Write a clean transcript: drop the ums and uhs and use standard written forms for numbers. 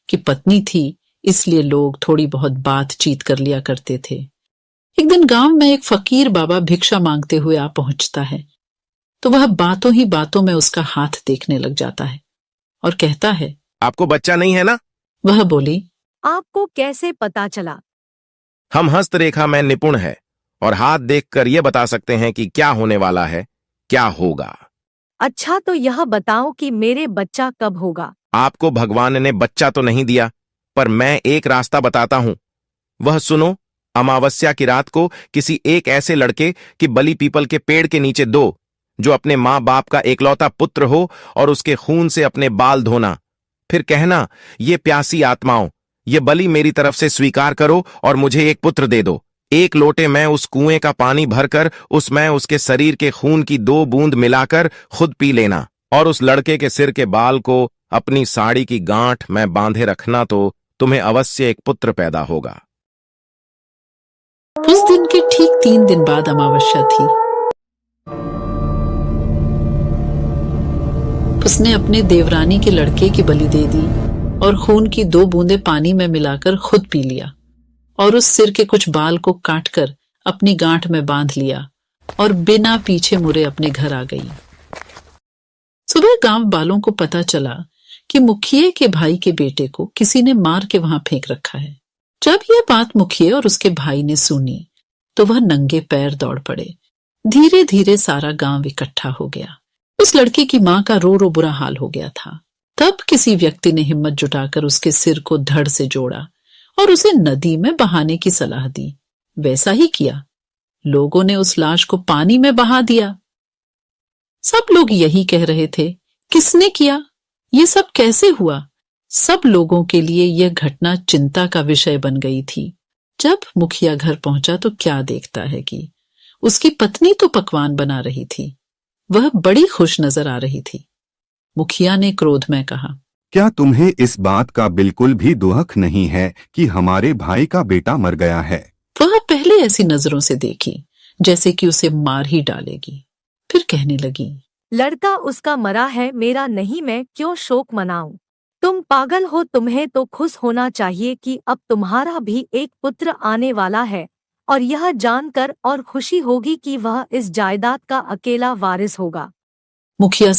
कि पत्नी थी, इसलिए लोग थोड़ी बहुत बातचीत कर लिया करते थे। एक दिन गांव में एक फकीर बाबा भिक्षा मांगते हुए आ पहुंचता है, तो वह बातों ही बातों में उसका हाथ देखने लग जाता है और कहता है, आपको बच्चा नहीं है ना? वह बोली, आपको कैसे पता चला? हम हस्तरेखा में निपुण है और हाथ देखकर यह बता सकते हैं कि क्या होने वाला है, क्या होगा। अच्छा, तो यह बताओ कि मेरे बच्चा कब होगा? आपको भगवान ने बच्चा तो नहीं दिया, पर मैं एक रास्ता बताता हूं। वह सुनो, अमावस्या की रात को किसी एक ऐसे लड़के की बलि पीपल के पेड़ के नीचे दो, जो अपने माँ बाप का एकलौता पुत्र हो, और उसके खून से अपने बाल धोना। फिर कहना, ये प्यासी आत्माओं, ये बलि मेरी तरफ से स्वीकार करो और मुझे एक पुत्र दे दो। एक लोटे में उस कुएं का पानी भरकर उसमें उसके शरीर के खून की 2 बूंद मिलाकर खुद पी लेना, और उस लड़के के सिर के बाल को अपनी साड़ी की गांठ में बांधे रखना, तो तुम्हें अवश्य एक पुत्र पैदा होगा। उस दिन के ठीक 3 दिन बाद अमावस्या थी। उसने अपने देवरानी के लड़के की बलि दे दी और खून की 2 बूंदें पानी में मिलाकर खुद पी लिया, और उस सिर के कुछ बाल को काटकर अपनी गांठ में बांध लिया और बिना पीछे मुड़े अपने घर आ गई। सुबह गांव वालों को पता चला कि मुखिए के भाई के बेटे को किसी ने मार के वहां फेंक रखा है। जब यह बात मुखिए और उसके भाई ने सुनी, तो वह नंगे पैर दौड़ पड़े। धीरे धीरे सारा गांव इकट्ठा हो गया। उस लड़के की मां का रो रो बुरा हाल हो गया था। तब किसी व्यक्ति ने हिम्मत जुटाकर उसके सिर को धड़ से जोड़ा और उसे नदी में बहाने की सलाह दी। वैसा ही किया। लोगों ने उस लाश को पानी में बहा दिया। सब लोग यही कह रहे थे, किसने किया? ये सब कैसे हुआ? सब लोगों के लिए यह घटना चिंता का विषय बन गई थी। जब मुखिया घर पहुंचा तो क्या देखता है कि उसकी पत्नी तो पकवान बना रही थी। वह बड़ी खुश नजर आ रही थी। मुखिया ने क्रोध में कहा, क्या तुम्हें इस बात का बिल्कुल भी दुख नहीं है कि हमारे भाई का बेटा मर गया है? वह पहले ऐसी नजरों से देखी जैसे कि उसे मार ही डालेगी। फिर कहने लगी, लड़का उसका मरा है, मेरा नहीं, मैं क्यों शोक मनाऊं? तुम पागल हो। तुम्हें तो खुश होना चाहिए कि अब तुम्हारा भी एक पुत्र आने वाला है, और यह जानकर और खुशी होगी कि वह इस जायदाद का अकेला वारिस होगा। मुखिया से